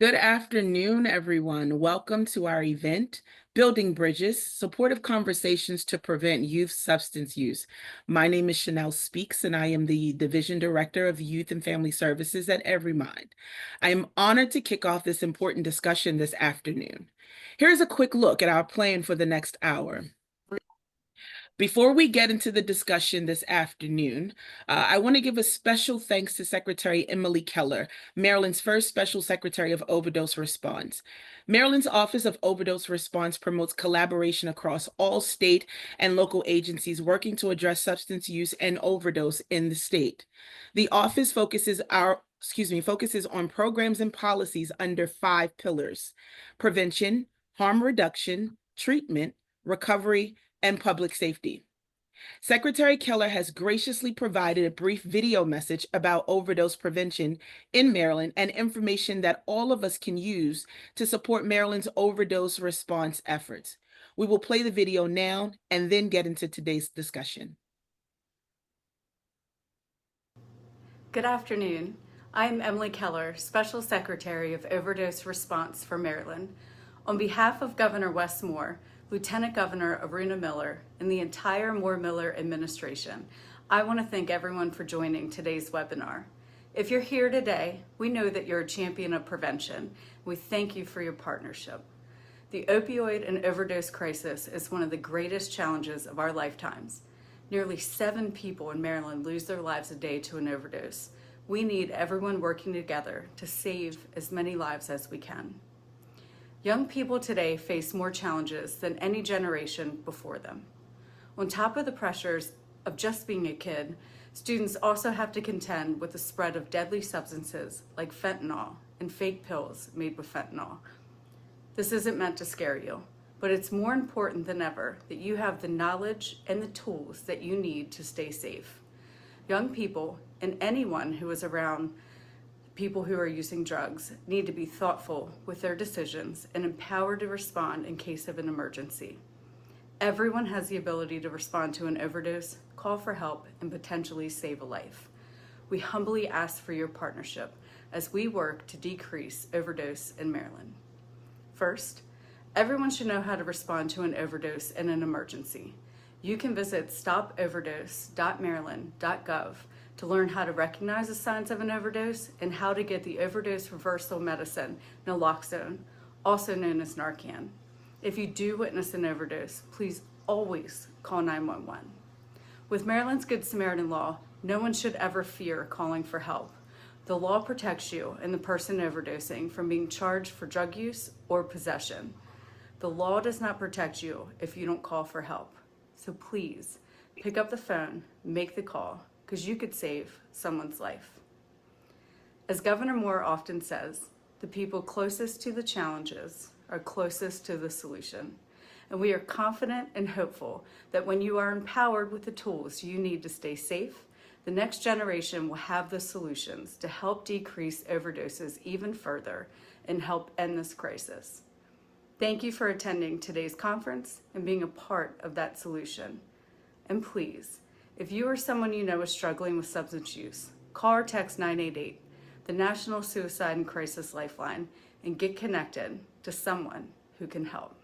Good afternoon, everyone. Welcome to our event, Building Bridges, Supportive Conversations to Prevent Youth Substance Use. My name is Chanel Speaks, and I am the Division Director of Youth and Family Services at EveryMind. I am honored to kick off this important discussion this afternoon. Here's a quick look at our plan for the next hour. Before we get into the discussion this afternoon, I want to give a special thanks to Secretary Emily Keller, Maryland's first Special Secretary of Overdose Response. Maryland's Office of Overdose Response promotes collaboration across all state and local agencies working to address substance use and overdose in the state. The office focuses on programs and policies under 5 pillars: prevention, harm reduction, treatment, recovery, and public safety. Secretary Keller has graciously provided a brief video message about overdose prevention in Maryland and information that all of us can use to support Maryland's overdose response efforts. We will play the video now and then get into today's discussion. Good afternoon. I'm Emily Keller, Special Secretary of Overdose Response for Maryland. On behalf of Governor Wes Moore, Lieutenant Governor Aruna Miller, and the entire Moore-Miller administration, I want to thank everyone for joining today's webinar. If you're here today, we know that you're a champion of prevention. We thank you for your partnership. The opioid and overdose crisis is one of the greatest challenges of our lifetimes. Nearly 7 people in Maryland lose their lives a day to an overdose. We need everyone working together to save as many lives as we can. Young people today face more challenges than any generation before them. On top of the pressures of just being a kid, students also have to contend with the spread of deadly substances like fentanyl and fake pills made with fentanyl. This isn't meant to scare you, but it's more important than ever that you have the knowledge and the tools that you need to stay safe. Young people and anyone who is around people who are using drugs need to be thoughtful with their decisions and empowered to respond in case of an emergency. Everyone has the ability to respond to an overdose, call for help, and potentially save a life. We humbly ask for your partnership as we work to decrease overdose in Maryland. First, everyone should know how to respond to an overdose in an emergency. You can visit stopoverdose.maryland.gov to learn how to recognize the signs of an overdose and how to get the overdose reversal medicine, naloxone, also known as Narcan. If you do witness an overdose, please always call 911. With Maryland's Good Samaritan law, no one should ever fear calling for help. The law protects you and the person overdosing from being charged for drug use or possession. The law does not protect you if you don't call for help. So please, pick up the phone, make the call, because you could save someone's life. As Governor Moore often says, the people closest to the challenges are closest to the solution. And we are confident and hopeful that when you are empowered with the tools you need to stay safe, the next generation will have the solutions to help decrease overdoses even further and help end this crisis. Thank you for attending today's conference and being a part of that solution. And please, if you or someone you know is struggling with substance use, call or text 988, the National Suicide and Crisis Lifeline, and get connected to someone who can help.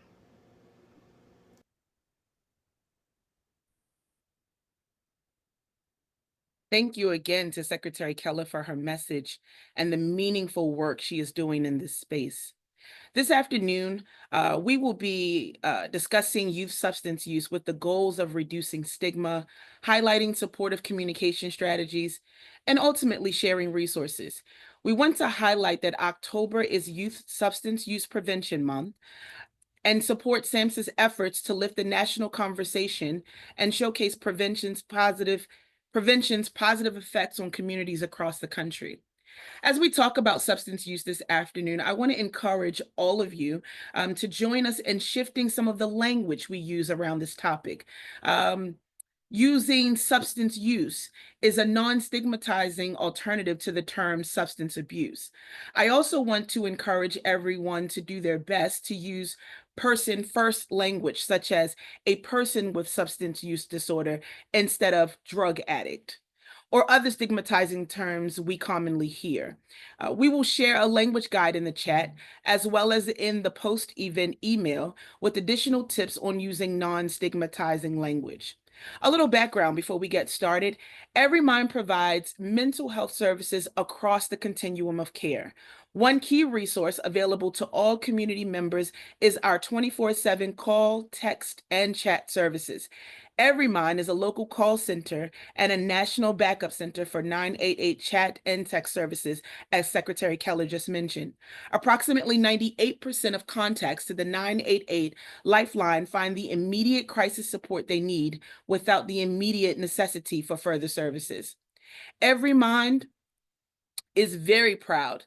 Thank you again to Secretary Keller for her message and the meaningful work she is doing in this space. This afternoon, we will be discussing youth substance use with the goals of reducing stigma, highlighting supportive communication strategies, and ultimately sharing resources. We want to highlight that October is Youth Substance Use Prevention Month and support SAMHSA's efforts to lift the national conversation and showcase prevention's positive effects on communities across the country. As we talk about substance use this afternoon, I want to encourage all of you to join us in shifting some of the language we use around this topic. Using substance use is a non-stigmatizing alternative to the term substance abuse. I also want to encourage everyone to do their best to use person-first language, such as a person with substance use disorder instead of drug addict. or other stigmatizing terms we commonly hear. We will share a language guide in the chat, as well as in the post-event email with additional tips on using non-stigmatizing language. A little background before we get started. Every Mind provides mental health services across the continuum of care. One key resource available to all community members is our 24/7 call, text, and chat services. Every Mind is a local call center and a national backup center for 988 chat and text services, as Secretary Keller just mentioned. Approximately 98% of contacts to the 988 Lifeline find the immediate crisis support they need without the immediate necessity for further services. Every Mind is very proud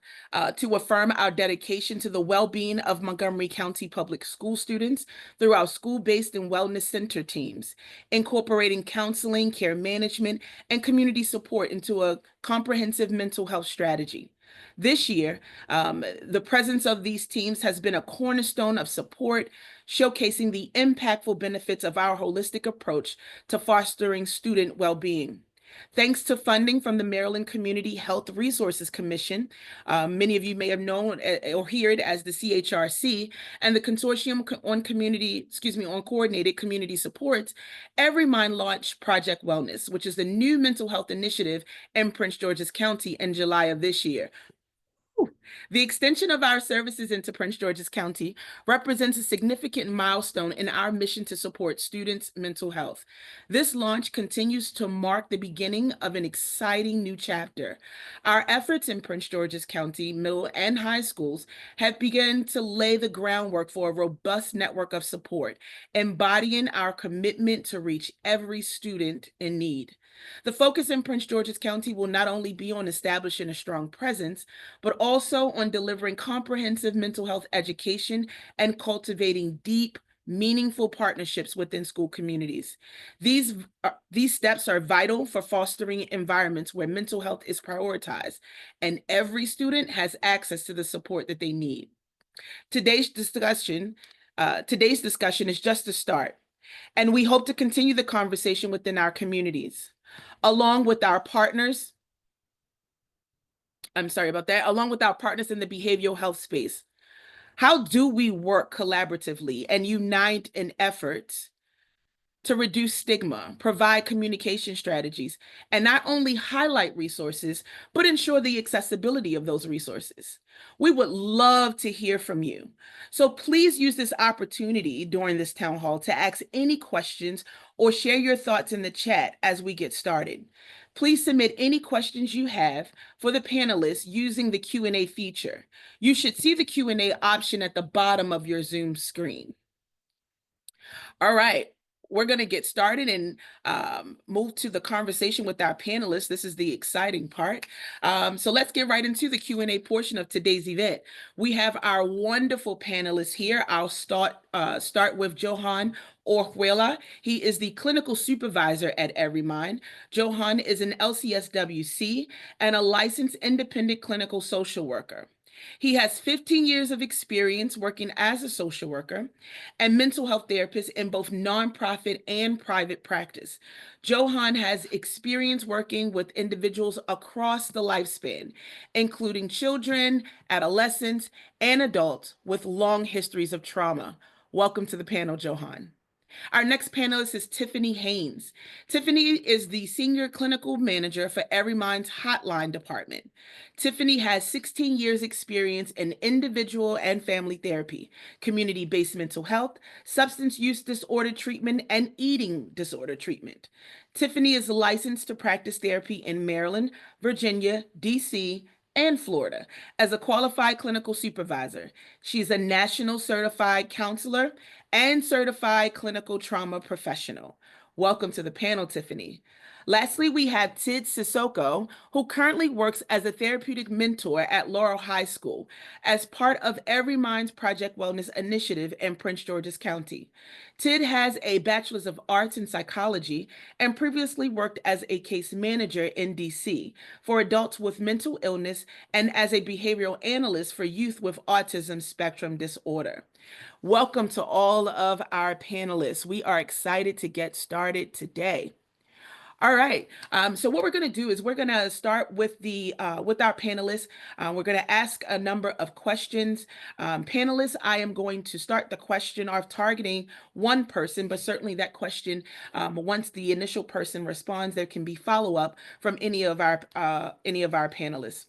to affirm our dedication to the well-being of Montgomery County Public School students through our school-based and wellness center teams, incorporating counseling, care management, and community support into a comprehensive mental health strategy. This year, the presence of these teams has been a cornerstone of support, showcasing the impactful benefits of our holistic approach to fostering student well-being. Thanks to funding from the Maryland Community Health Resources Commission, many of you may have known or hear it as the CHRC, and the Consortium on Coordinated Community Supports, Every Mind launched Project Wellness, which is the new mental health initiative in Prince George's County in July of this year. The extension of our services into Prince George's County represents a significant milestone in our mission to support students' mental health. This launch continues to mark the beginning of an exciting new chapter. Our efforts in Prince George's County middle and high schools have begun to lay the groundwork for a robust network of support, embodying our commitment to reach every student in need. The focus in Prince George's County will not only be on establishing a strong presence, but also on delivering comprehensive mental health education and cultivating deep, meaningful partnerships within school communities. These steps are vital for fostering environments where mental health is prioritized and every student has access to the support that they need. Today's discussion is just a start, and we hope to continue the conversation within our communities. Along with our partners, along with our partners in the behavioral health space. How do we work collaboratively and unite in efforts to reduce stigma, provide communication strategies, and not only highlight resources, but ensure the accessibility of those resources? We would love to hear from you. So please use this opportunity during this town hall to ask any questions or share your thoughts in the chat as we get started. Please submit any questions you have for the panelists using the Q&A feature. You should see the Q&A option at the bottom of your Zoom screen. All right, we're going to get started and move to the conversation with our panelists. This is the exciting part. So let's get right into the Q&A portion of today's event. We have our wonderful panelists here. I'll start with Johan Orjuela. He is the Clinical Supervisor at Every Mind. Johan is an LCSWC and a licensed independent clinical social worker. He has 15 years of experience working as a social worker and mental health therapist in both nonprofit and private practice. Johan has experience working with individuals across the lifespan, including children, adolescents, and adults with long histories of trauma. Welcome to the panel, Johan. Our next panelist is Tiffany Haynes. Tiffany is the Senior Clinical Manager for Every Mind's Hotline Department. Tiffany has 16 years experience in individual and family therapy, community-based mental health, substance use disorder treatment, and eating disorder treatment. Tiffany is licensed to practice therapy in Maryland, Virginia, DC, and Florida as a qualified clinical supervisor. She's a national certified counselor and certified clinical trauma professional. Welcome to the panel, Tiffany. Lastly, we have Tid Sissoko, who currently works as a therapeutic mentor at Laurel High School as part of Every Mind's Project Wellness initiative in Prince George's County. Tid has a Bachelor's of Arts in Psychology and previously worked as a case manager in DC for adults with mental illness and as a behavioral analyst for youth with autism spectrum disorder. Welcome to all of our panelists. We are excited to get started today. All right. So what we're going to do is we're going to start with the with our panelists. We're going to ask a number of questions. Panelists, I am going to start the question off targeting one person, but certainly that question, once the initial person responds, there can be follow up from any of our panelists.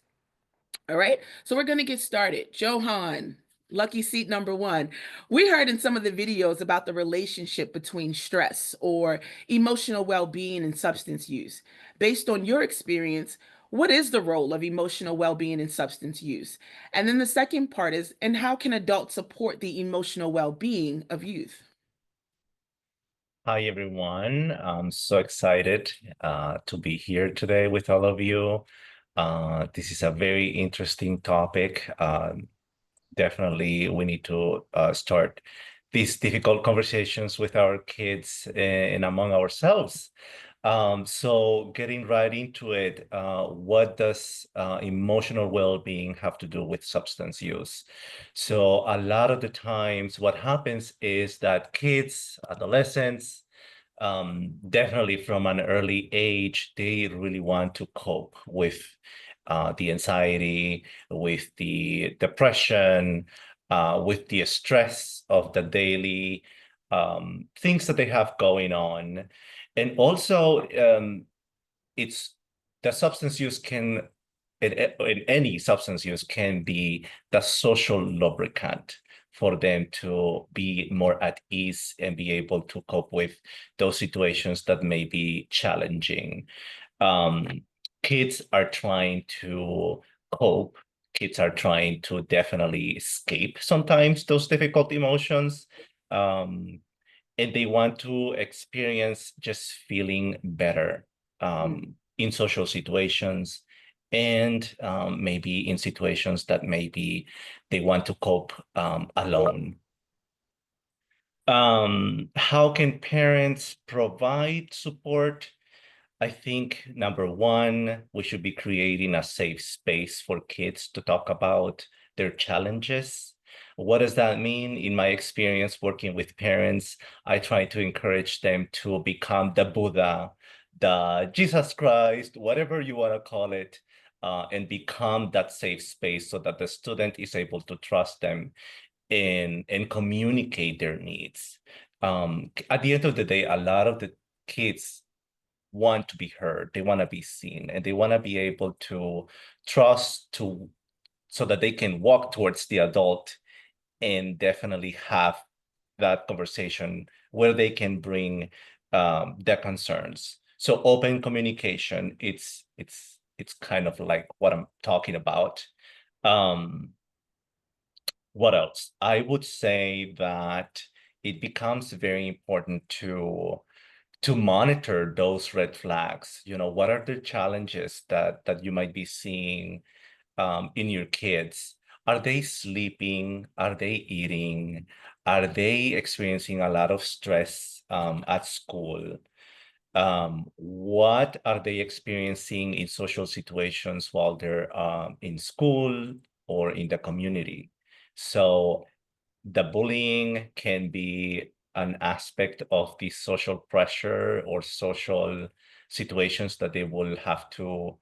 All right, so we're going to get started. Johan, lucky seat number one. We heard in some of the videos about the relationship between stress or emotional well-being and substance use. Based on your experience, what is the role of emotional well-being in substance use? And then the second part is, and how can adults support the emotional well-being of youth? Hi, everyone. I'm so excited to be here today with all of you. This is a very interesting topic. Definitely, we need to start these difficult conversations with our kids and among ourselves. So getting right into it, what does emotional well-being have to do with substance use? So a lot of the times what happens is that kids, adolescents, definitely from an early age, they really want to cope with the anxiety, with the depression, with the stress of the daily things that they have going on. And also, it's the substance use can, in any substance use can be the social lubricant for them to be more at ease and be able to cope with those situations that may be challenging. Um, Kids are trying to cope. Kids are trying to definitely escape sometimes those difficult emotions. Um, and they want to experience just feeling better in social situations and maybe in situations that maybe they want to cope alone. How can parents provide support? I think number one, we should be creating a safe space for kids to talk about their challenges. What does that mean? In my experience working with parents, I try to encourage them to become the Buddha, the Jesus Christ, whatever you want to call it, and become that safe space so that the student is able to trust them and communicate their needs. At the end of the day, a lot of the kids want to be heard, they want to be seen, and they want to be able to trust to so that they can walk towards the adult and definitely have that conversation where they can bring their concerns. So open communication, it's kind of like what I'm talking about. Um, what else? I would say that it becomes very important to monitor those red flags. You know, what are the challenges that you might be seeing in your kids? Are they sleeping? Are they eating? Are they experiencing a lot of stress at school? What are they experiencing in social situations while they're in school or in the community? So the bullying can be an aspect of the social pressure or social situations that they will have to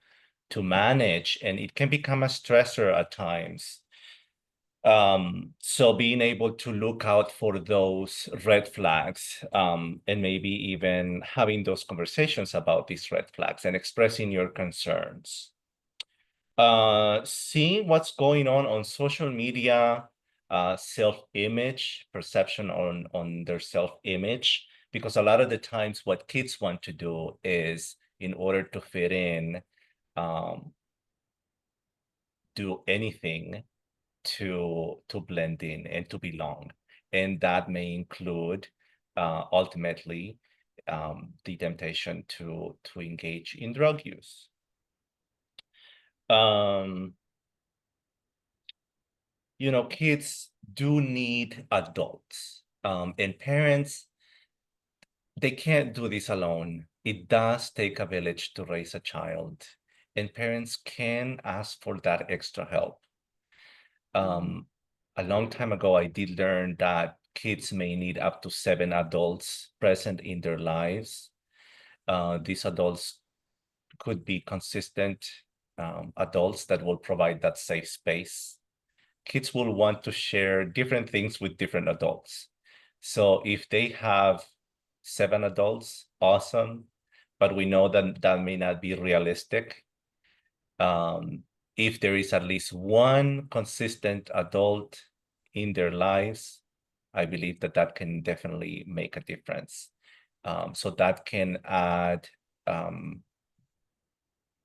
manage, and it can become a stressor at times. So being able to look out for those red flags, and maybe even having those conversations about these red flags and expressing your concerns. Seeing what's going on social media, self-image, perception on their self-image, because a lot of the times what kids want to do is, in order to fit in, do anything to blend in and to belong. And that may include ultimately the temptation to engage in drug use. You know, kids do need adults, and parents, they can't do this alone. It does take a village to raise a child, and parents can ask for that extra help. A long time ago, I did learn that kids may need up to 7 adults present in their lives. these adults could be consistent adults that will provide that safe space. Kids will want to share different things with different adults. So if they have 7 adults, awesome, but we know that that may not be realistic. If there is at least one consistent adult in their lives, I believe that that can definitely make a difference. So that can add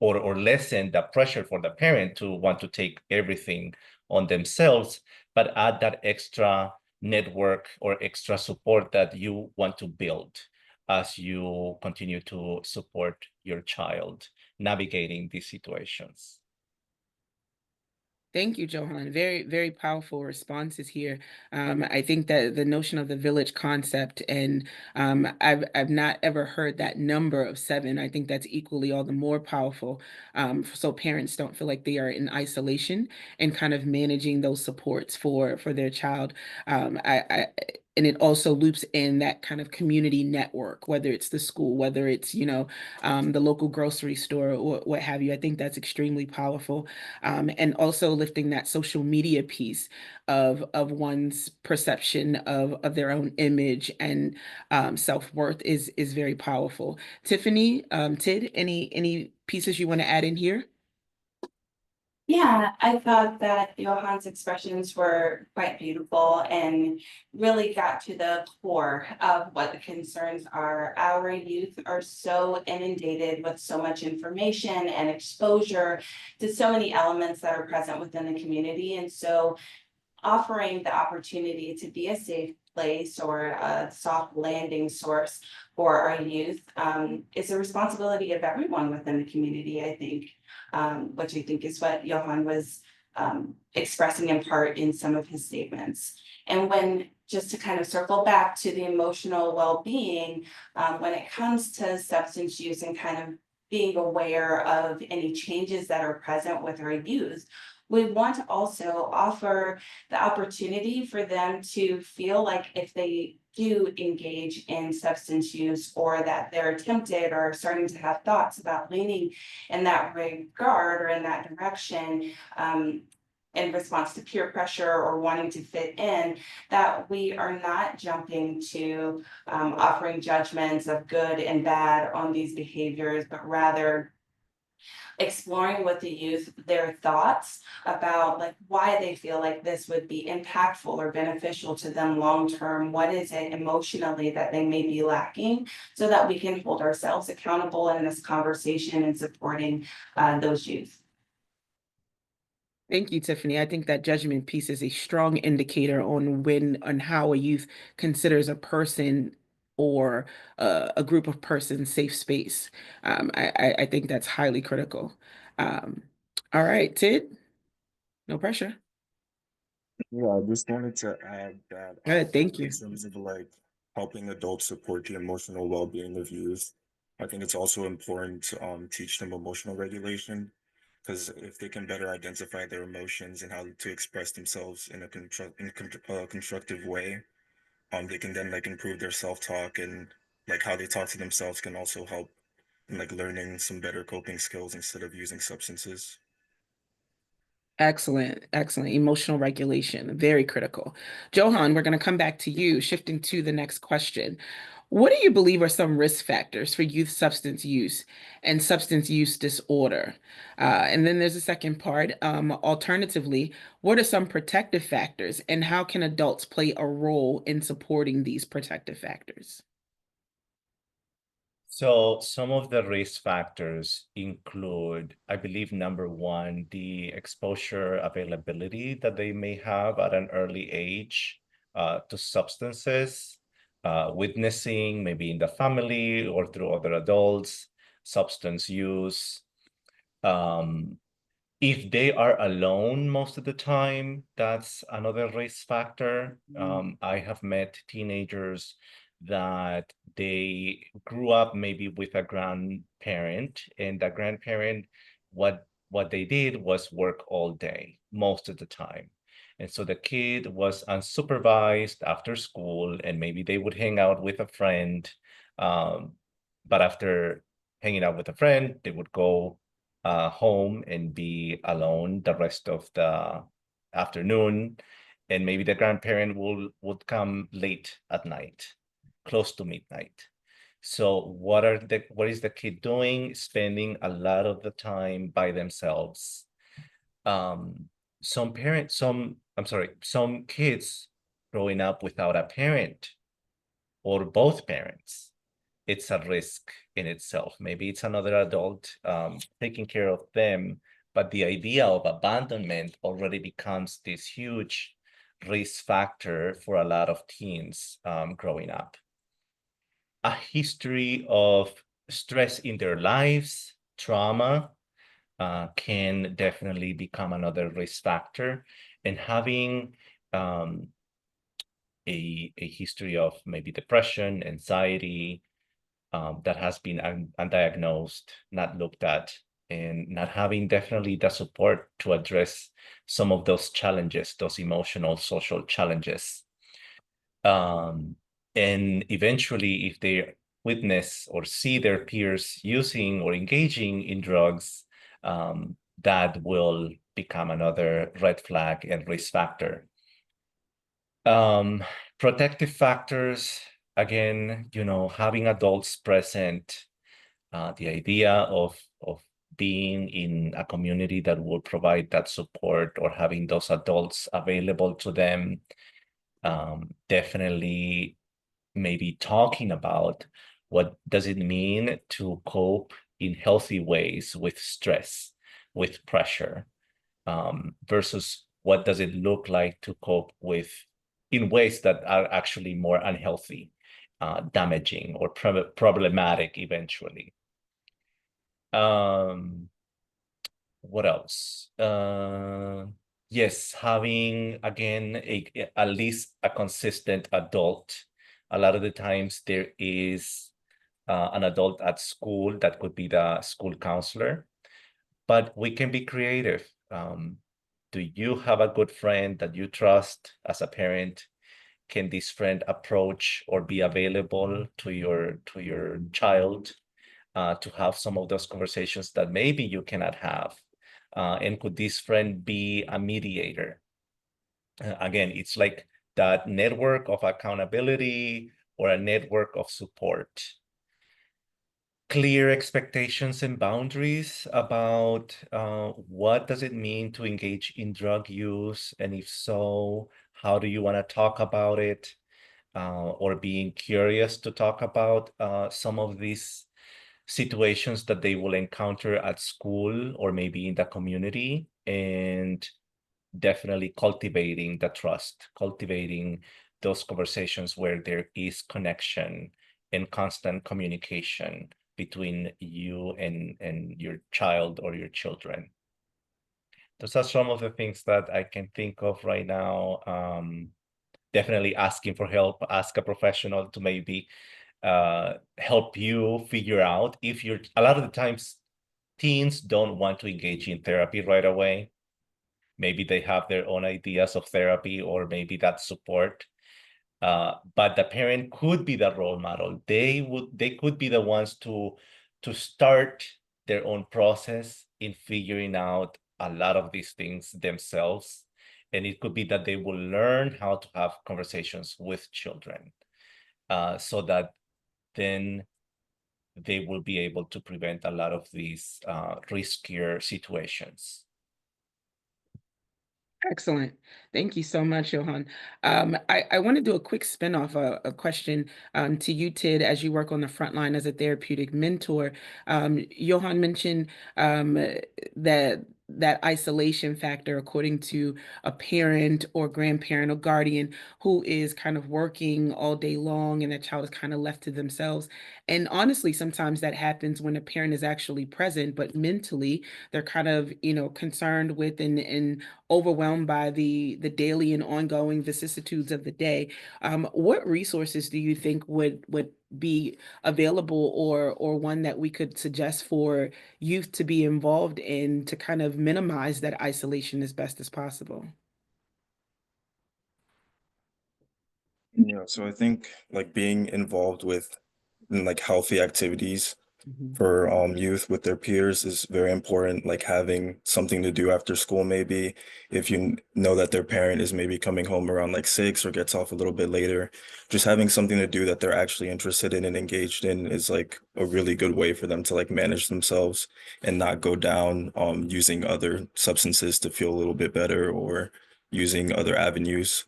or lessen the pressure for the parent to want to take everything on themselves, but add that extra network or extra support that you want to build as you continue to support your child navigating these situations. Thank you, Johan. Very, very powerful responses here. I think that the notion of the village concept, and I've not ever heard that number of 7. I think that's equally all the more powerful. So parents don't feel like they are in isolation and kind of managing those supports for their child. And it also loops in that kind of community network, whether it's the school, whether it's, the local grocery store or what have you. I think that's extremely powerful. And also lifting that social media piece of one's perception of their own image and self-worth is very powerful. Tiffany, Tid, any pieces you want to add in here? Yeah, I thought that Johan's expressions were quite beautiful and really got to the core of what the concerns are. Our youth are so inundated with so much information and exposure to so many elements that are present within the community. And so offering the opportunity to be a safe place or a soft landing source for our youth is a responsibility of everyone within the community, I think, which I think is what Johan was expressing in part in some of his statements. And when, just to kind of circle back to the emotional well-being, when it comes to substance use and kind of being aware of any changes that are present with our youth, we want to also offer the opportunity for them to feel like if they do engage in substance use or that they're tempted or starting to have thoughts about leaning in that regard or in that direction, in response to peer pressure or wanting to fit in, that we are not jumping to offering judgments of good and bad on these behaviors, but rather exploring with the youth their thoughts about like why they feel like this would be impactful or beneficial to them long term. What is it emotionally that they may be lacking, so that we can hold ourselves accountable in this conversation and supporting those youth. Thank you, Tiffany. I think that judgment piece is a strong indicator on how a youth considers a person or a group of persons safe space. I think that's highly critical. Um, all right, Tid, no pressure. Yeah, I just wanted to add that Good, thank in you. terms of like helping adults support the emotional well-being of youth, I think it's also important to teach them emotional regulation, because if they can better identify their emotions and how to express themselves in a constructive way, they can then like improve their self-talk, and like how they talk to themselves can also help in like learning some better coping skills instead of using substances. Excellent, excellent. Emotional regulation, very critical. Johan, we're going to come back to you, shifting to the next question. What do you believe are some risk factors for youth substance use and substance use disorder? And then there's a second part. Alternatively, what are some protective factors and how can adults play a role in supporting these protective factors? So some of the risk factors include, I believe, number one, the exposure availability that they may have at an early age to substances, witnessing maybe in the family or through other adults, substance use. If they are alone most of the time, that's another risk factor. I have met teenagers that they grew up maybe with a grandparent, and the grandparent, what they did was work all day most of the time. And so the kid was unsupervised after school, and maybe they would hang out with a friend. Um, But after hanging out with a friend, they would go home and be alone the rest of the afternoon. And maybe the grandparent would come late at night, close to midnight. So what is the kid doing? Spending a lot of the time by themselves. Some kids growing up without a parent or both parents, it's a risk in itself. Maybe it's another adult taking care of them, but the idea of abandonment already becomes this huge risk factor for a lot of teens growing up. A history of stress in their lives, trauma, can definitely become another risk factor. And having a history of maybe depression, anxiety, that has been undiagnosed, not looked at, and not having definitely the support to address some of those challenges, those emotional, social challenges. And eventually, if they witness or see their peers using or engaging in drugs, that will become another red flag and risk factor. Protective factors, again, having adults present, the idea of being in a community that will provide that support or having those adults available to them, definitely maybe talking about what does it mean to cope in healthy ways with stress, with pressure, versus what does it look like to cope with in ways that are actually more unhealthy, damaging, or problematic eventually. What else? Yes, having, again, at least a consistent adult. A lot of the times there is an adult at school that could be the school counselor, but we can be creative. Do you have a good friend that you trust as a parent? Can this friend approach or be available to your child to have some of those conversations that maybe you cannot have? And could this friend be a mediator? Again, it's like that network of accountability or a network of support. Clear expectations and boundaries about what does it mean to engage in drug use, and if so, how do you want to talk about it, or being curious to talk about some of these situations that they will encounter at school or maybe in the community, and definitely cultivating the trust, cultivating those conversations where there is connection and constant communication between you and your child or your children. Those are some of the things that I can think of right now. Definitely asking for help, ask a professional to maybe help you figure out if you're, a lot of the times teens don't want to engage in therapy right away. Maybe they have their own ideas of therapy or maybe that support. But the parent could be the role model. They could be the ones to start their own process in figuring out a lot of these things themselves. And it could be that they will learn how to have conversations with children, so that then they will be able to prevent a lot of these riskier situations. Excellent. Thank you so much, Johan. I want to do a quick spin-off, a question to you, Tid, as you work on the front line as a therapeutic mentor. Johan mentioned that isolation factor, according to a parent or grandparent or guardian who is kind of working all day long and that child is kind of left to themselves. And honestly, sometimes that happens when a parent is actually present, but mentally they're kind of, concerned with and overwhelmed by the daily and ongoing vicissitudes of the day. What resources do you think would be available, or one that we could suggest for youth to be involved in to kind of minimize that isolation as best as possible? Yeah, so I think like being involved with and like healthy activities Mhm. for youth with their peers is very important, like having something to do after school. Maybe if you know that their parent is maybe coming home around like 6 or gets off a little bit later, just having something to do that they're actually interested in and engaged in is like a really good way for them to like manage themselves and not go down using other substances to feel a little bit better or using other avenues.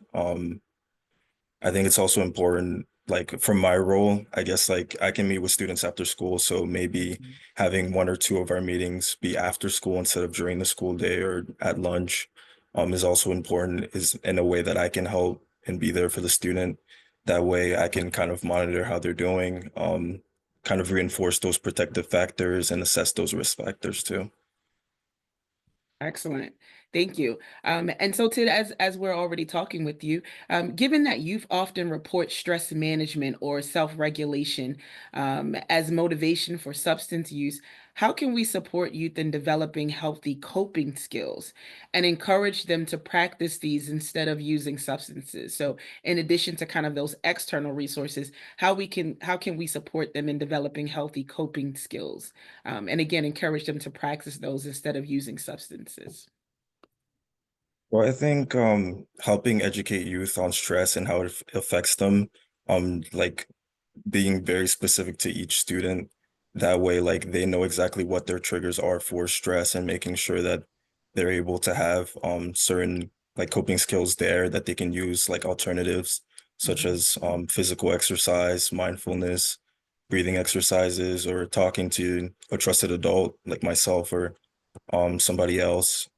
I think it's also important, like from my role, I guess like I can meet with students after school. So maybe Mhm. having one or two of our meetings be after school instead of during the school day or at lunch, is also important, is in a way that I can help and be there for the student. That way I can kind of monitor how they're doing, kind of reinforce those protective factors and assess those risk factors too. Excellent. Thank you. And so, Tid, as we're already talking with you, given that youth often report stress management or self-regulation as motivation for substance use, how can we support youth in developing healthy coping skills and encourage them to practice these instead of using substances? So, in addition to kind of those external resources, how can we support them in developing healthy coping skills? And again, encourage them to practice those instead of using substances. Well, I think helping educate youth on stress and how it affects them, like being very specific to each student. That way, like they know exactly what their triggers are for stress and making sure that they're able to have certain like coping skills there that they can use, like alternatives such Mhm. as physical exercise, mindfulness, breathing exercises, or talking to a trusted adult like myself or somebody else,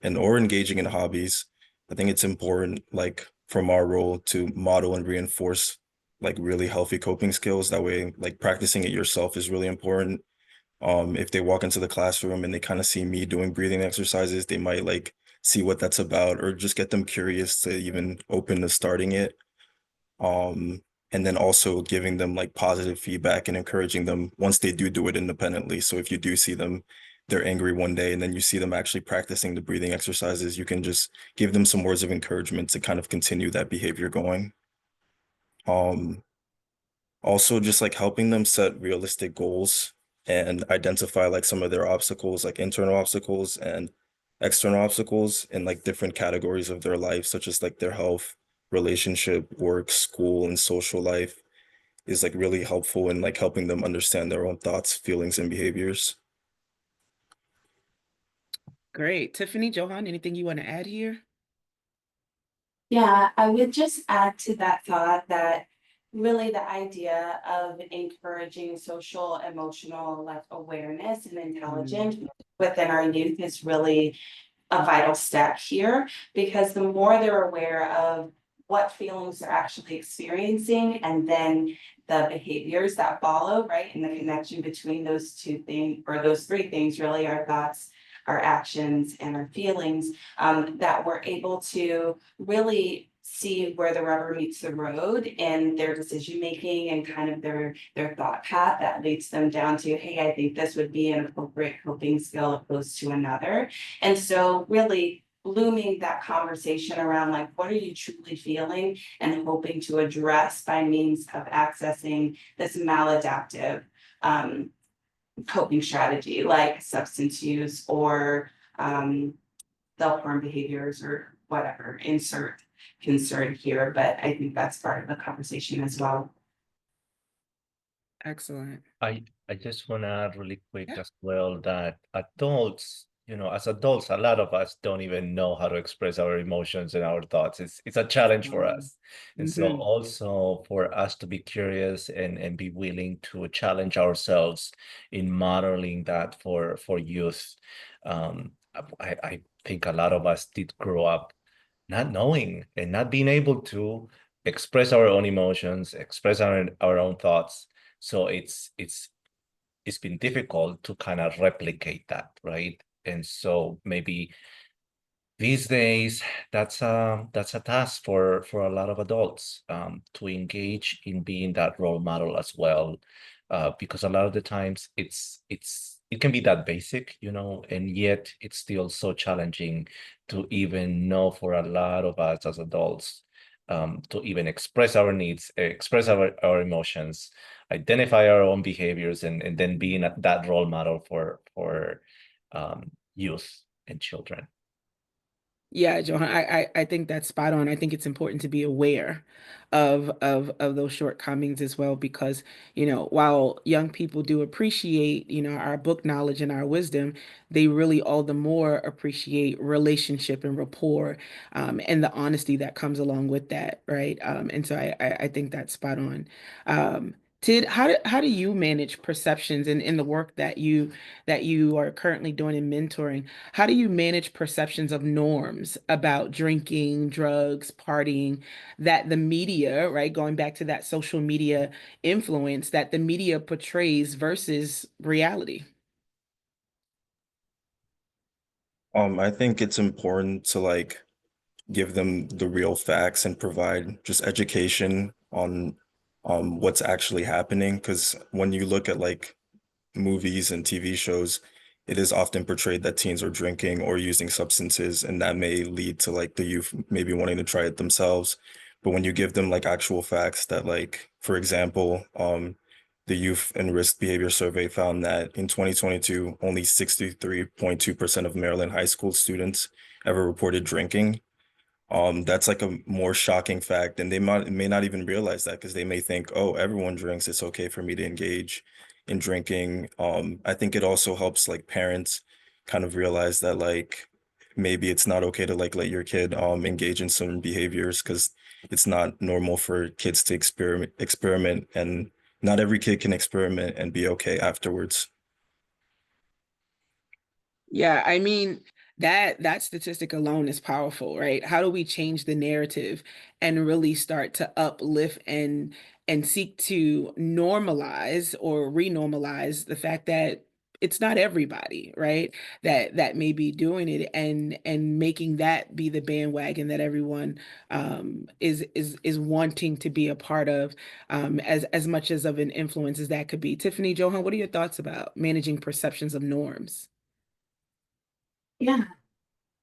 and or engaging in hobbies. I think it's important, like from our role, to model and reinforce like really healthy coping skills. That way, like practicing it yourself is really important. If they walk into the classroom and they kind of see me doing breathing exercises, they might like see what that's about or just get them curious to even open to starting it. Um, and then also giving them like positive feedback and encouraging them once they do it independently. So if you do see them, they're angry one day and then you see them actually practicing the breathing exercises, you can just give them some words of encouragement to kind of continue that behavior going. Um, Also just like helping them set realistic goals and identify like some of their obstacles, like internal obstacles and external obstacles in like different categories of their life, such as like their health, relationship, work, school, and social life is like really helpful in like helping them understand their own thoughts, feelings, and behaviors. Great. Tiffany, Johan, anything you want to add here? Yeah, I would just add to that thought that really the idea of encouraging social emotional like awareness and intelligence within our youth is really a vital step here, because the more they're aware of what feelings they're actually experiencing and then the behaviors that follow, right? And the connection between those two things or those three things, really, our thoughts, our actions, and our feelings, that we're able to really see where the rubber meets the road in their decision making and kind of their thought path that leads them down to, hey, I think this would be an appropriate coping skill opposed to another. And so really blooming that conversation around like, what are you truly feeling and hoping to address by means of accessing this maladaptive coping strategy like substance use or self-harm behaviors or whatever, insert concern here, but I think that's part of the conversation as well. Excellent. I just want to add really quick Yeah. as well that adults, as adults, a lot of us don't even know how to express our emotions and our thoughts. It's a challenge for us. And so Mhm. also for us to be curious and be willing to challenge ourselves in modeling that for youth. I think a lot of us did grow up not knowing and not being able to express our own emotions, express our own thoughts. So it's been difficult to kind of replicate that, right? And so maybe these days that's a task for a lot of adults, to engage in being that role model as well, because a lot of the times it can be that basic, and yet it's still so challenging to even know for a lot of us as adults, to even express our needs, express our emotions, identify our own behaviors and then being that role model for youth and children. Yeah, Johan, I think that's spot on. I think it's important to be aware of those shortcomings as well, because, while young people do appreciate, our book knowledge and our wisdom, they really all the more appreciate relationship and rapport, and the honesty that comes along with that, right? And so I think that's spot on. Tid, how do you manage perceptions in the work that you are currently doing in mentoring? How do you manage perceptions of norms about drinking, drugs, partying, that the media, right, going back to that social media influence that the media portrays versus reality? I think it's important to like give them the real facts and provide just education on what's actually happening. Because when you look at like movies and TV shows, it is often portrayed that teens are drinking or using substances, and that may lead to like the youth maybe wanting to try it themselves. But when you give them like actual facts that like, for example, the Youth and Risk Behavior Survey found that in 2022, only 63.2% of Maryland high school students ever reported drinking. That's like a more shocking fact, and they may not even realize that because they may think, oh, everyone drinks, it's okay for me to engage in drinking. I think it also helps like parents kind of realize that like maybe it's not okay to like let your kid engage in certain behaviors because it's not normal for kids to experiment, and not every kid can experiment and be okay afterwards. Yeah, I mean, that statistic alone is powerful, right? How do we change the narrative and really start to uplift and seek to normalize or renormalize the fact that it's not everybody, right? That may be doing it, and making that be the bandwagon that everyone is wanting to be a part of, as much as of an influence as that could be. Tiffany, Johan, what are your thoughts about managing perceptions of norms? Yeah,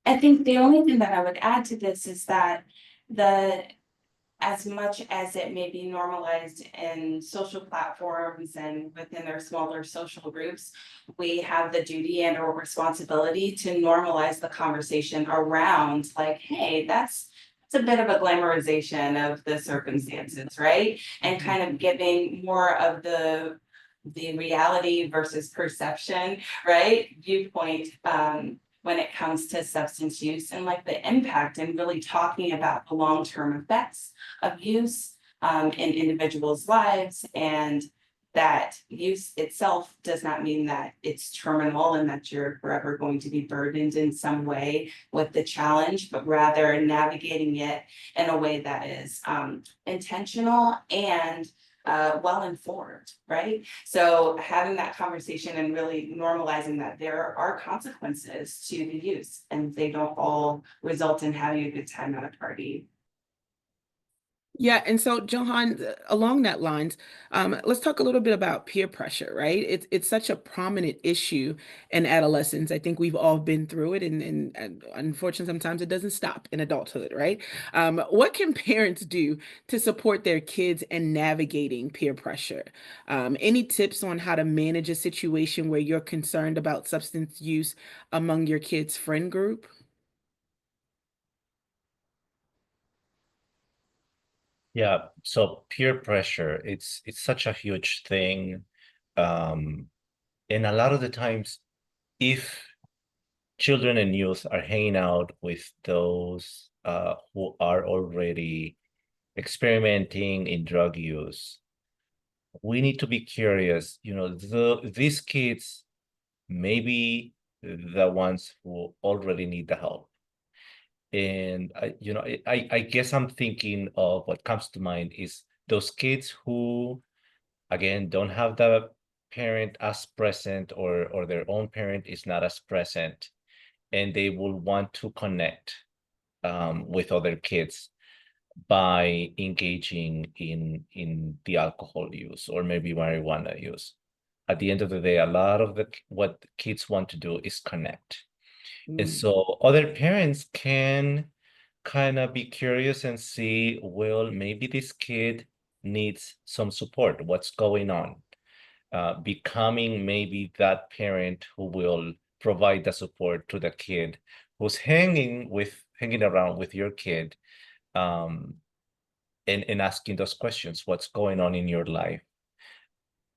I think the only thing that I would add to this is that the as much as it may be normalized in social platforms and within their smaller social groups, we have the duty and or responsibility to normalize the conversation around like, hey, that's a bit of a glamorization of the circumstances, right? And kind of giving more of the reality versus perception, right? Viewpoint when it comes to substance use and like the impact, and really talking about the long-term effects of use in individuals' lives, and that use itself does not mean that it's terminal and that you're forever going to be burdened in some way with the challenge, but rather navigating it in a way that is intentional and well informed, right? So having that conversation and really normalizing that there are consequences to the use, and they don't all result in having a good time at a party. Yeah, and so Johan, along that lines, let's talk a little bit about peer pressure, right? It's such a prominent issue in adolescence. I think we've all been through it, and unfortunately, sometimes it doesn't stop in adulthood, right? What can parents do to support their kids in navigating peer pressure? Any tips on how to manage a situation where you're concerned about substance use among your kids' friend group? Yeah, so peer pressure, it's such a huge thing. Um, and a lot of the times, if children and youth are hanging out with those who are already experimenting in drug use, we need to be curious. These kids may be the ones who already need the help. And I guess I'm thinking of what comes to mind is those kids who, again, don't have the parent as present, or their own parent is not as present, and they will want to connect with other kids by engaging in the alcohol use or maybe marijuana use. At the end of the day, a lot of what kids want to do is connect. And Mm. so other parents can kind of be curious and see, well, maybe this kid needs some support. What's going on? Becoming maybe that parent who will provide the support to the kid who's hanging around with your kid, and asking those questions, what's going on in your life,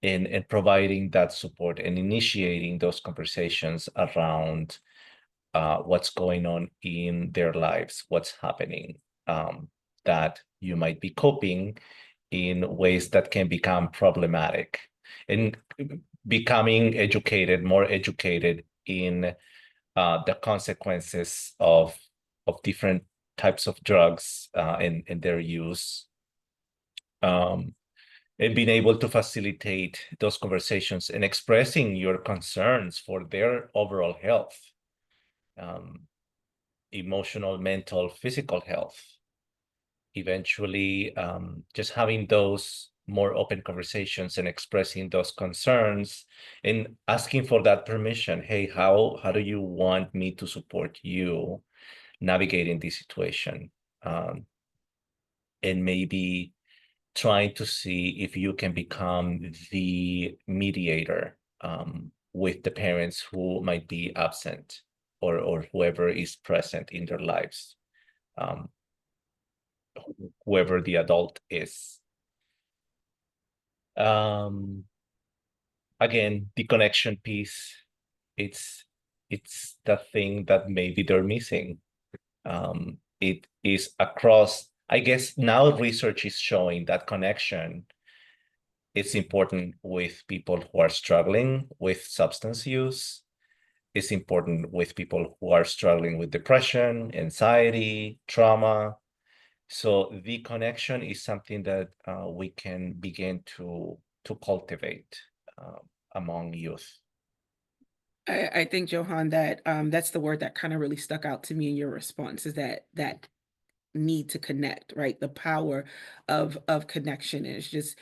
and providing that support and initiating those conversations around what's going on in their lives, what's happening, that you might be coping in ways that can become problematic, and becoming more educated in the consequences of different types of drugs and their use, and being able to facilitate those conversations and expressing your concerns for their overall health, emotional, mental, physical health. Eventually, just having those more open conversations and expressing those concerns and asking for that permission. Hey, how do you want me to support you navigating this situation? And maybe trying to see if you can become the mediator with the parents who might be absent, or whoever is present in their lives, whoever the adult is. Again, the connection piece, it's the thing that maybe they're missing. It is across, I guess now research is showing that connection is important with people who are struggling with substance use. It's important with people who are struggling with depression, anxiety, trauma. So the connection is something that we can begin to cultivate among youth. I think, Johan, that that's the word that kind of really stuck out to me in your response, is that need to connect, right? The power of connection is just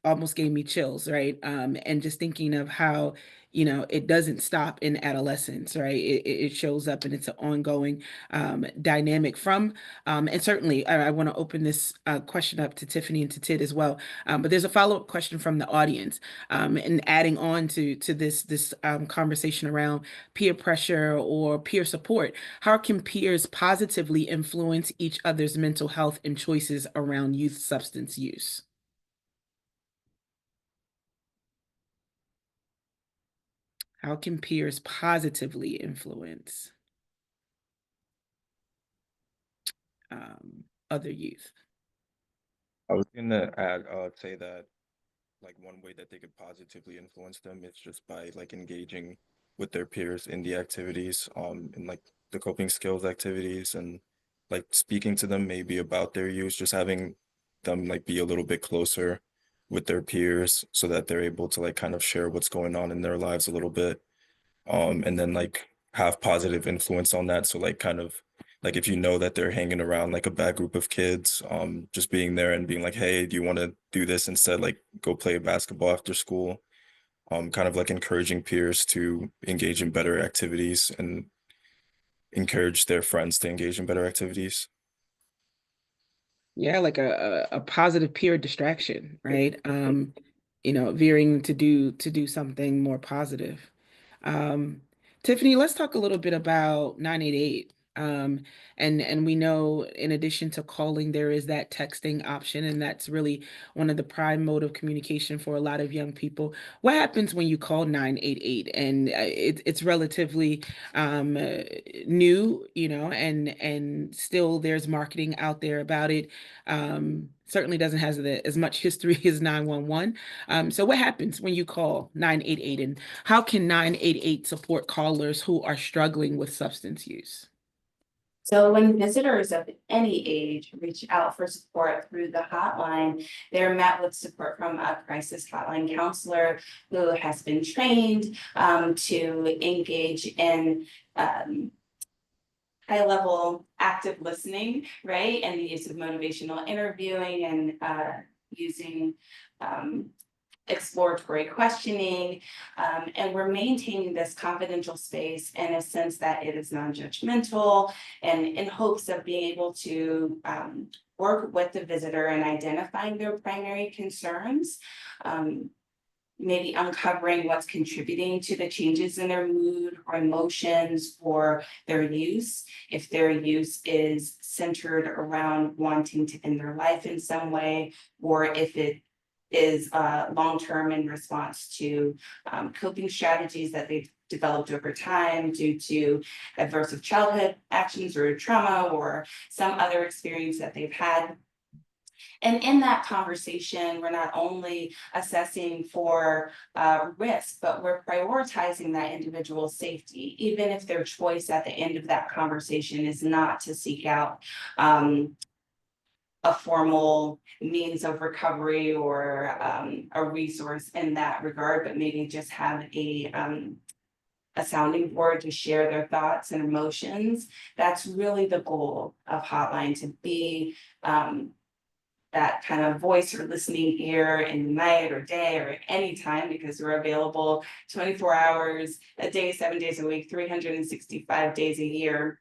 almost gave me chills, right? And just thinking of how, it doesn't stop in adolescence, right? It shows up, and it's an ongoing dynamic from, and certainly I want to open this question up to Tiffany and to Tid as well. But there's a follow-up question from the audience, and adding on to this conversation around peer pressure or peer support. How can peers positively influence each other's mental health and choices around youth substance use? How can peers positively influence other youth? I was gonna add, say that like one way that they could positively influence them is just by like engaging with their peers in the activities, in like the coping skills activities, and like speaking to them maybe about their use, just having them like be a little bit closer with their peers so that they're able to like kind of share what's going on in their lives a little bit. And then like have positive influence on that. So like kind of like if you know that they're hanging around like a bad group of kids, just being there and being like, hey, do you want to do this instead? Like go play basketball after school. Kind of like encouraging peers to engage in better activities and encourage their friends to engage in better activities. Yeah, like a positive peer distraction, right? Veering to do something more positive. Um, Tiffany, let's talk a little bit about 988. And we know, in addition to calling, there is that texting option, and that's really one of the prime mode of communication for a lot of young people. What happens when you call 988? And it's relatively new, and still there's marketing out there about it. Certainly doesn't have as much history as 911. So what happens when you call 988, and how can 988 support callers who are struggling with substance use? So when visitors of any age reach out for support through the hotline, they're met with support from a crisis hotline counselor who has been trained to engage in high-level active listening, right? And the use of motivational interviewing and using exploratory questioning, and we're maintaining this confidential space in a sense that it is non-judgmental, and in hopes of being able to work with the visitor in identifying their primary concerns, maybe uncovering what's contributing to the changes in their mood or emotions or their use. If their use is centered around wanting to end their life in some way, or if it is long-term in response to coping strategies that they've developed over time due to adverse childhood actions or trauma or some other experience that they've had. And in that conversation, we're not only assessing for risk, but we're prioritizing that individual's safety, even if their choice at the end of that conversation is not to seek out a formal means of recovery or a resource in that regard, but maybe just have a sounding board to share their thoughts and emotions. That's really the goal of Hotline, to be that kind of voice or listening ear in the night or day or any time, because we're available 24 hours a day, 7 days a week, 365 days a year.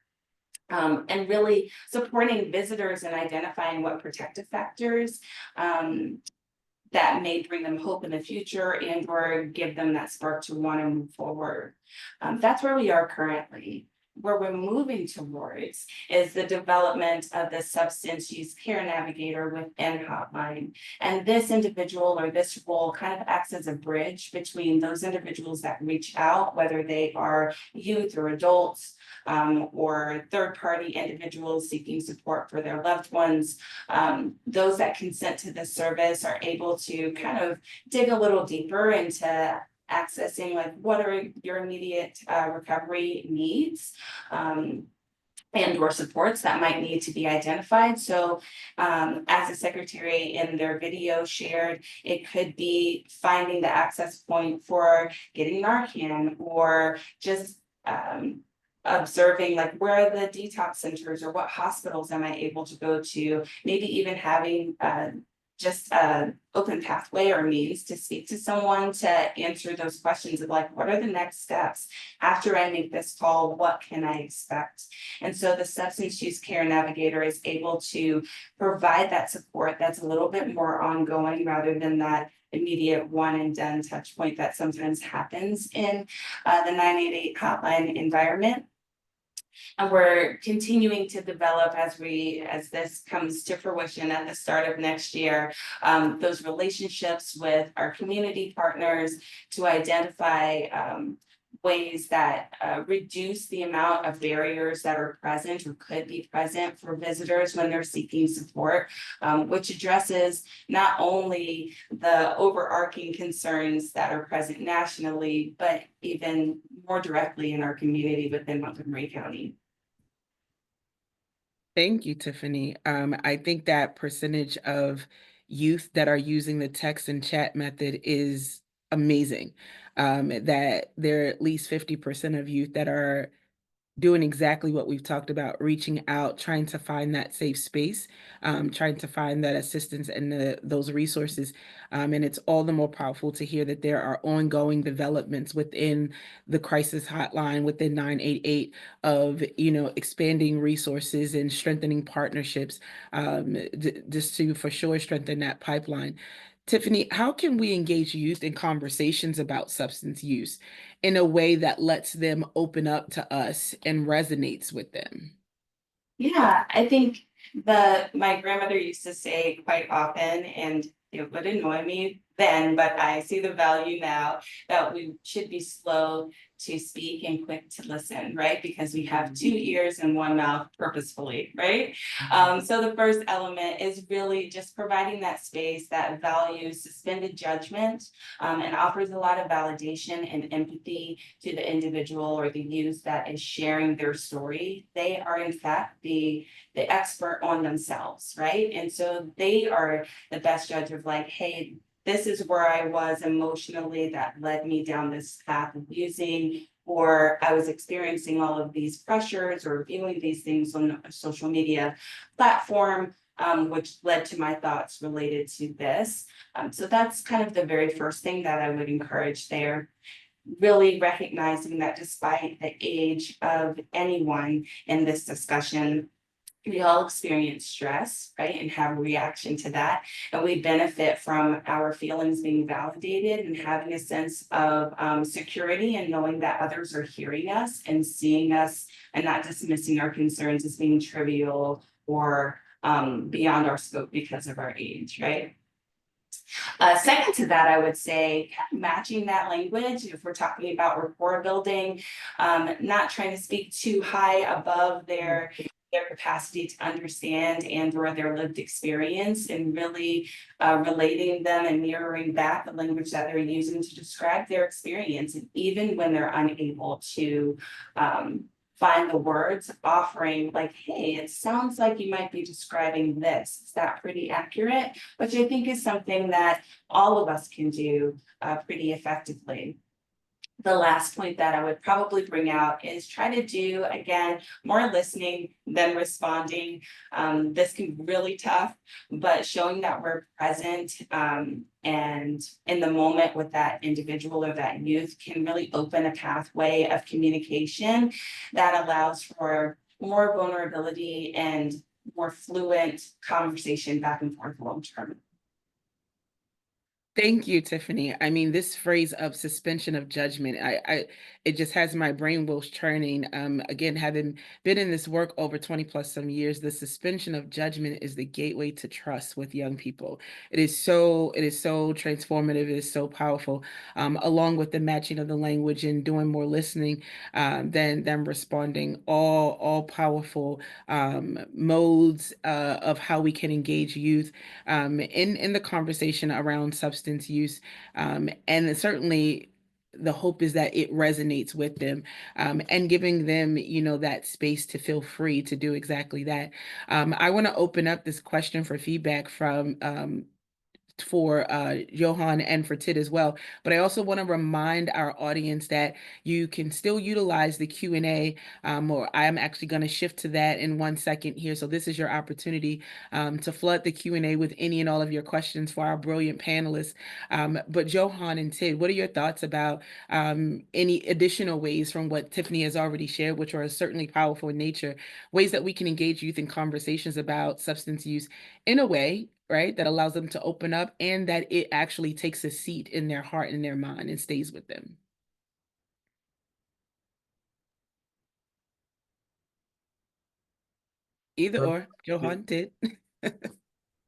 And really supporting visitors and identifying what protective factors that may bring them hope in the future and or give them that spark to want to move forward. That's where we are currently. Where we're moving towards is the development of the substance use care navigator within Hotline. And this individual or this role kind of acts as a bridge between those individuals that reach out, whether they are youth or adults, or third-party individuals seeking support for their loved ones. Those that consent to this service are able to kind of dig a little deeper into accessing like what are your immediate recovery needs and or supports that might need to be identified. So as the secretary in their video shared, it could be finding the access point for getting Narcan, or just observing like where are the detox centers or what hospitals am I able to go to, maybe even having just an open pathway or means to speak to someone to answer those questions of like, what are the next steps after I make this call? What can I expect? And so the substance use care navigator is able to provide that support that's a little bit more ongoing rather than that immediate one and done touch point that sometimes happens in the 988 hotline environment. And we're continuing to develop as this comes to fruition at the start of next year, those relationships with our community partners to identify ways that reduce the amount of barriers that are present or could be present for visitors when they're seeking support, which addresses not only the overarching concerns that are present nationally, but even more directly in our community within Montgomery County. Thank you, Tiffany. I think that percentage of youth that are using the text and chat method is amazing. That there are at least 50% of youth that are doing exactly what we've talked about, reaching out, trying to find that safe space, trying to find that assistance and those resources. And it's all the more powerful to hear that there are ongoing developments within the crisis hotline, within 988, of, expanding resources and strengthening partnerships, just to for sure strengthen that pipeline. Tiffany, how can we engage youth in conversations about substance use in a way that lets them open up to us and resonates with them? Yeah, I think my grandmother used to say quite often, and it would annoy me then, but I see the value now, that we should be slow to speak and quick to listen, right? Because we have 2 ears and 1 mouth purposefully, right? So the first element is really just providing that space that values suspended judgment and offers a lot of validation and empathy to the individual or the youth that is sharing their story. They are in fact the expert on themselves, right? And so they are the best judge of like, hey, this is where I was emotionally that led me down this path of using, or I was experiencing all of these pressures or viewing these things on a social media platform, which led to my thoughts related to this. So that's kind of the very first thing that I would encourage there. Really recognizing that despite the age of anyone in this discussion, We all experience stress, right, and have a reaction to that. And we benefit from our feelings being validated and having a sense of security and knowing that others are hearing us and seeing us and not dismissing our concerns as being trivial or beyond our scope because of our age, right? Second to that, I would say kind of matching that language if we're talking about rapport building, not trying to speak too high above their capacity to understand and or their lived experience, and really relating them and mirroring back the language that they're using to describe their experience. And even when they're unable to find the words, offering like, hey, it sounds like you might be describing this. Is that pretty accurate? Which I think is something that all of us can do pretty effectively. The last point that I would probably bring out is try to do, again, more listening than responding. This can be really tough, but showing that we're present and in the moment with that individual or that youth can really open a pathway of communication that allows for more vulnerability and more fluent conversation back and forth long term. Thank you, Tiffany. I mean, this phrase of suspension of judgment, it just has my brain wheels churning. Again, having been in this work over 20 plus some years, the suspension of judgment is the gateway to trust with young people. It is so transformative. It is so powerful. Along with the matching of the language and doing more listening than responding, all powerful modes of how we can engage youth in the conversation around substance use. And certainly the hope is that it resonates with them and giving them, that space to feel free to do exactly that. I want to open up this question for feedback from for Johan and for Tid as well. But I also want to remind our audience that you can still utilize the Q&A, or I'm actually going to shift to that in 1 second here. So this is your opportunity to flood the Q&A with any and all of your questions for our brilliant panelists. But Johan and Tid, what are your thoughts about any additional ways from what Tiffany has already shared, which are certainly powerful in nature, ways that we can engage youth in conversations about substance use in a way, right, that allows them to open up and that it actually takes a seat in their heart and their mind and stays with them? Either Sure. or, Johan did.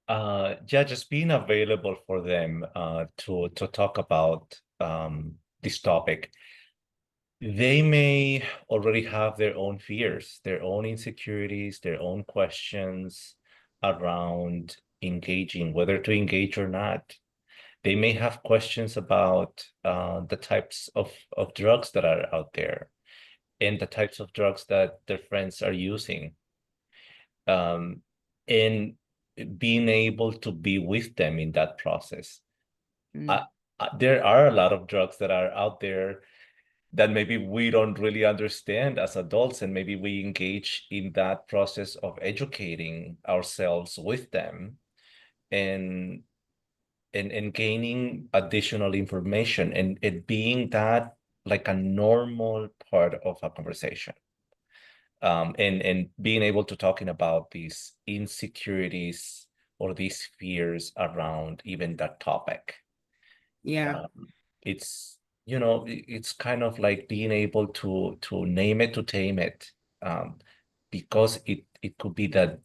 Yeah, just being available for them to talk about this topic. They may already have their own fears, their own insecurities, their own questions around engaging, whether to engage or not. They may have questions about the types of drugs that are out there and the types of drugs that their friends are using. And being able to be with them in that process. There are a lot of drugs that are out there that maybe we don't really understand as adults, and maybe we engage in that process of educating ourselves with them and gaining additional information and it being that like a normal part of a conversation. And being able to talking about these insecurities or these fears around even that topic. Yeah. It's, it's kind of like being able to name it, to tame it, because it could be that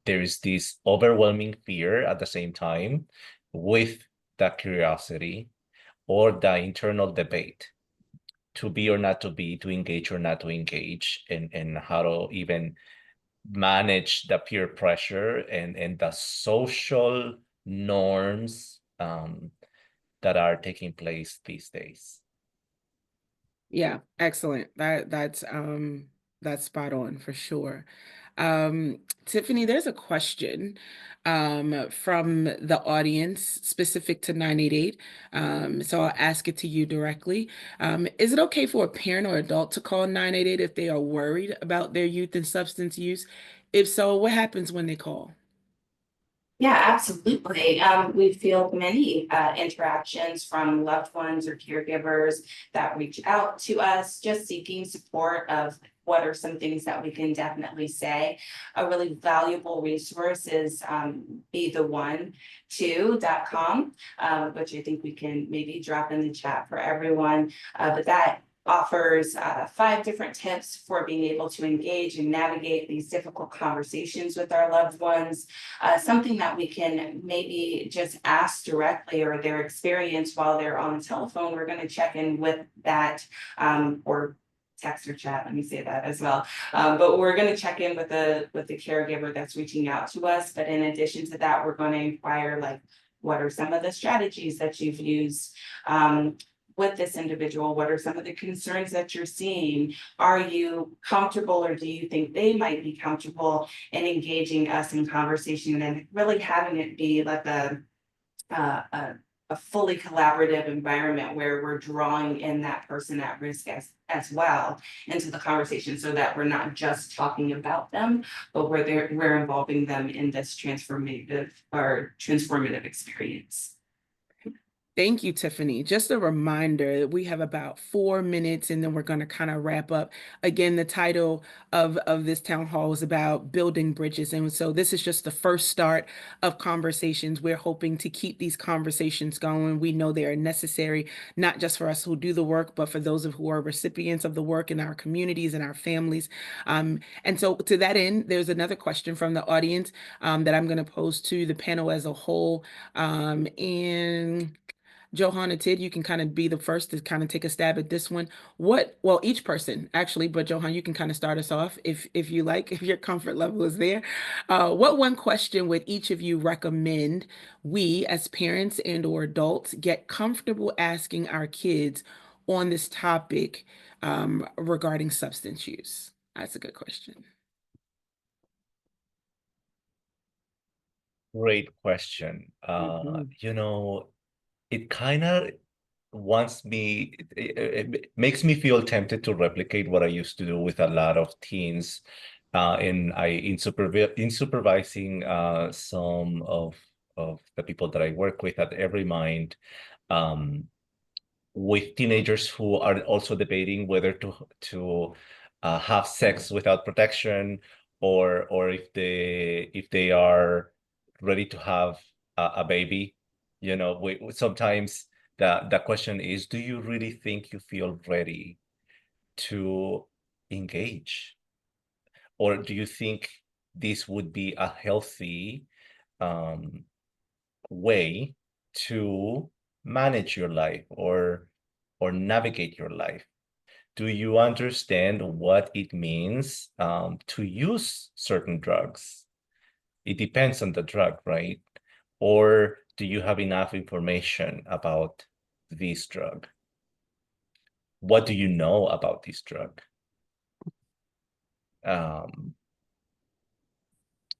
there is this overwhelming fear at the same time with that curiosity or the internal debate to be or not to be, to engage or not to engage, and how to even manage the peer pressure and the social norms that are taking place these days. Yeah, excellent. That's spot on for sure. Tiffany, there's a question from the audience specific to 988. So I'll ask it to you directly. Is it okay for a parent or adult to call 988 if they are worried about their youth and substance use? If so, what happens when they call? Yeah, absolutely. We field many interactions from loved ones or caregivers that reach out to us just seeking support of what are some things that we can definitely say. A really valuable resource is betheone2.com, which I think we can maybe drop in the chat for everyone. But that offers 5 different tips for being able to engage and navigate these difficult conversations with our loved ones. Something that we can maybe just ask directly, or their experience while they're on the telephone. We're going to check in with that, or text or chat, let me say that as well. But we're going to check in with the caregiver that's reaching out to us. But in addition to that, we're going to inquire, like, what are some of the strategies that you've used with this individual? What are some of the concerns that you're seeing? Are you comfortable, or do you think they might be comfortable in engaging us in conversation, and really having it be like a fully collaborative environment where we're drawing in that person at risk as well into the conversation, so that we're not just talking about them, but we're involving them in this transformative experience. Thank you, Tiffany. Just a reminder that we have about 4 minutes, and then we're going to kind of wrap up. Again, the title of this town hall is about building bridges. And so this is just the first start of conversations. We're hoping to keep these conversations going. We know they are necessary, not just for us who do the work, but for those who are recipients of the work in our communities and our families. And so to that end, there's another question from the audience that I'm going to pose to the panel as a whole. And Johan and Tid, you can kind of be the first to kind of take a stab at this one. Well, each person actually, but Johan, you can kind of start us off if you like, if your comfort level is there. What one question would each of you recommend we as parents and or adults get comfortable asking our kids on this topic regarding substance use? That's a good question. Great question. It kind of it makes me feel tempted to replicate what I used to do with a lot of teens in supervising some of the people that I work with at Everymind, with teenagers who are also debating whether to have sex without protection, or if they are ready to have a baby. Sometimes the question is, do you really think you feel ready to engage? Or do you think this would be a healthy way to manage your life or navigate your life? Do you understand what it means to use certain drugs? It depends on the drug, right? Or do you have enough information about this drug? What do you know about this drug?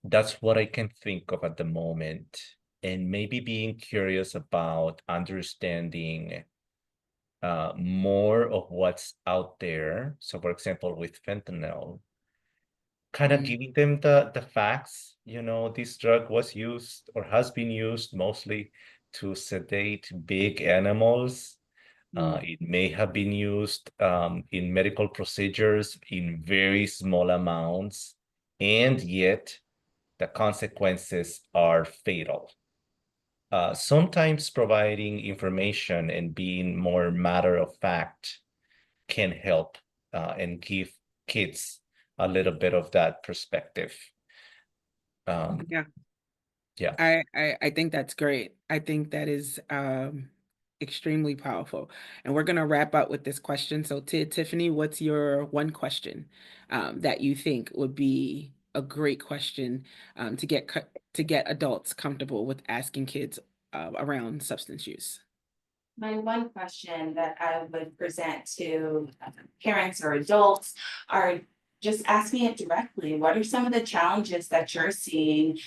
That's what I can think of at the moment. And maybe being curious about understanding more of what's out there. So for example, with fentanyl, kind of giving them the facts. This drug was used or has been used mostly to sedate big animals. It may have been used in medical procedures in very small amounts, and yet the consequences are fatal. Sometimes providing information and being more matter of fact can help and give kids a little bit of that perspective. Yeah. Yeah. I think that's great. I think that is extremely powerful. And we're going to wrap up with this question. So Tiffany, what's your one question that you think would be a great question to get adults comfortable with asking kids around substance use? My one question that I would present to parents or adults are just asking it directly. What are some of the challenges that you're seeing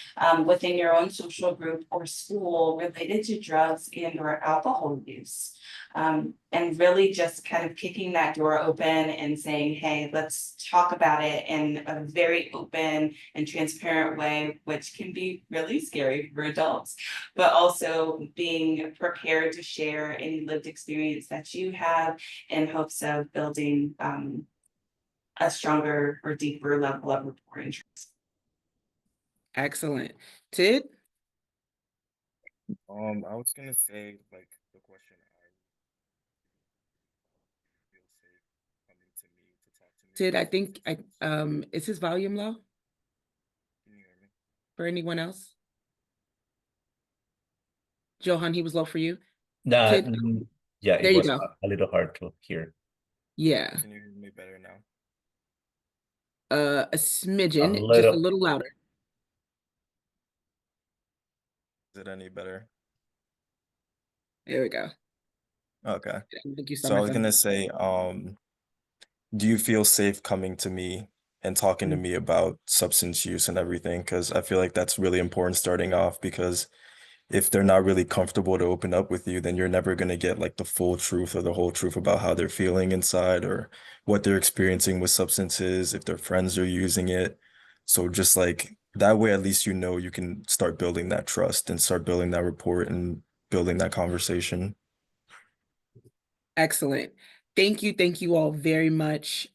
within your own social group or school related to drugs and or alcohol use? And really just kind of kicking that door open and saying, hey, let's talk about it in a very open and transparent way, which can be really scary for adults, but also being prepared to share any lived experience that you have in hopes of building a stronger or deeper level of rapport and trust. Excellent. Tid? I was gonna say like the question I feel safe coming to me to talk to me Tid, I about think substance is his volume low use. Can you hear me? for anyone else? Johan, he was low for you. Nah, Tid, yeah, there it you was go. a little hard to hear. Yeah. Can you hear me better now? A A smidgen, just a little, little louder. Is it any better? There we go. Okay. I think you So I sound was like gonna say, do you feel safe coming to me and talking to a me about substance use and everything? Because I feel like that's really important starting off because if they're not really comfortable to open up with you, then you're never going to get like the full truth or the whole truth about how they're feeling inside or what they're experiencing with substances, if their friends are using it. So just like that way, at least you know you can start building that trust and start building that rapport and building that conversation. Excellent. Thank you all very much.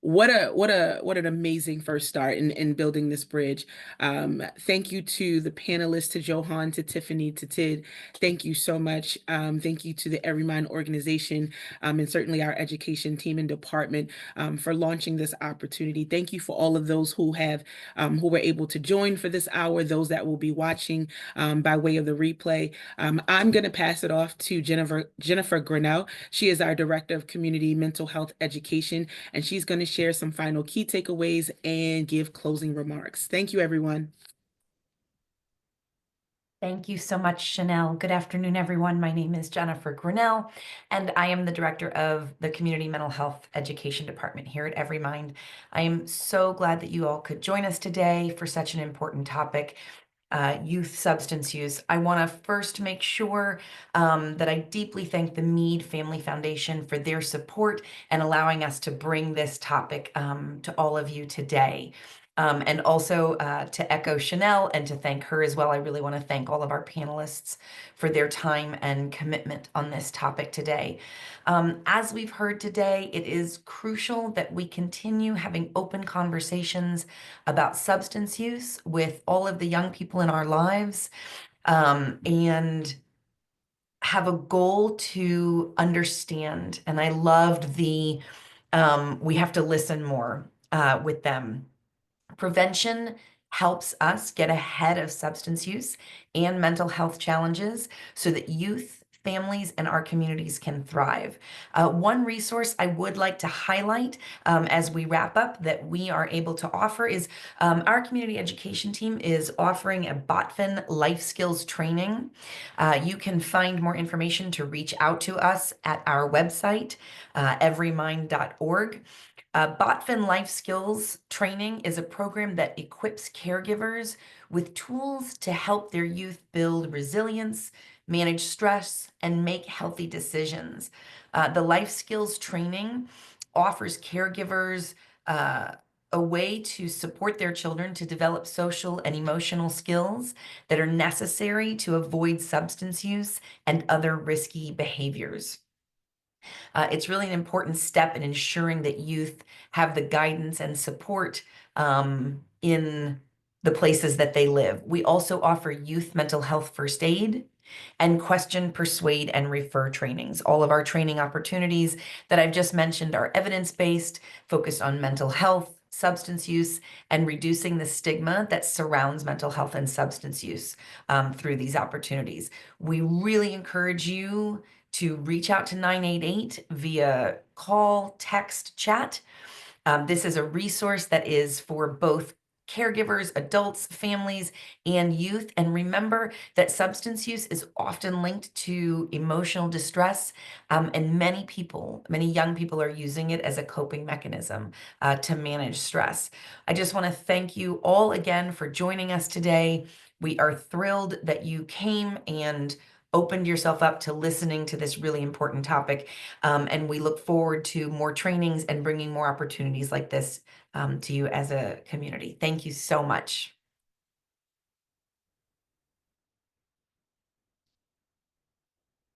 What an amazing first start in building this bridge. Thank you to the panelists, to Johan, to Tiffany, to Tid. Thank you so much. Thank you to the Every Mind organization, and certainly our education team and department, for launching this opportunity. Thank you for all of those who were able to join for this hour, those that will be watching by way of the replay. I'm going to pass it off to Jennifer Grinnell. She is our Director of Community Mental Health Education, and she's going to share some final key takeaways and give closing remarks. Thank you, everyone. Thank you so much, Chanel. Good afternoon, everyone. My name is Jennifer Grinnell, and I am the Director of the Community Mental Health Education Department here at Every Mind. I am so glad that you all could join us today for such an important topic. Youth substance use. I want to first make sure that I deeply thank the Mead Family Foundation for their support and allowing us to bring this topic to all of you today. And also to echo Chanel and to thank her as well. I really want to thank all of our panelists for their time and commitment on this topic today. As we've heard today, it is crucial that we continue having open conversations about substance use with all of the young people in our lives, and have a goal to understand. And I loved the we have to listen more with them. Prevention helps us get ahead of substance use and mental health challenges so that youth, families, and our communities can thrive. One resource I would like to highlight as we wrap up that we are able to offer is our community education team is offering a BOTFIN life skills training. You can find more information to reach out to us at our website, everymind.org. BOTFIN Life Skills Training is a program that equips caregivers with tools to help their youth build resilience, manage stress, and make healthy decisions. The Life Skills Training offers caregivers a way to support their children to develop social and emotional skills that are necessary to avoid substance use and other risky behaviors. It's really an important step in ensuring that youth have the guidance and support in the places that they live. We also offer youth mental health first aid and question, persuade, and refer trainings. All of our training opportunities that I've just mentioned are evidence-based, focused on mental health, substance use, and reducing the stigma that surrounds mental health and substance use through these opportunities. We really encourage you to reach out to 988 via call, text, chat. This is a resource that is for both caregivers, adults, families, and youth. And remember that substance use is often linked to emotional distress, and many young people are using it as a coping mechanism to manage stress. I just want to thank you all again for joining us today. We are thrilled that you came and opened yourself up to listening to this really important topic. And we look forward to more trainings and bringing more opportunities like this to you as a community. Thank you so much.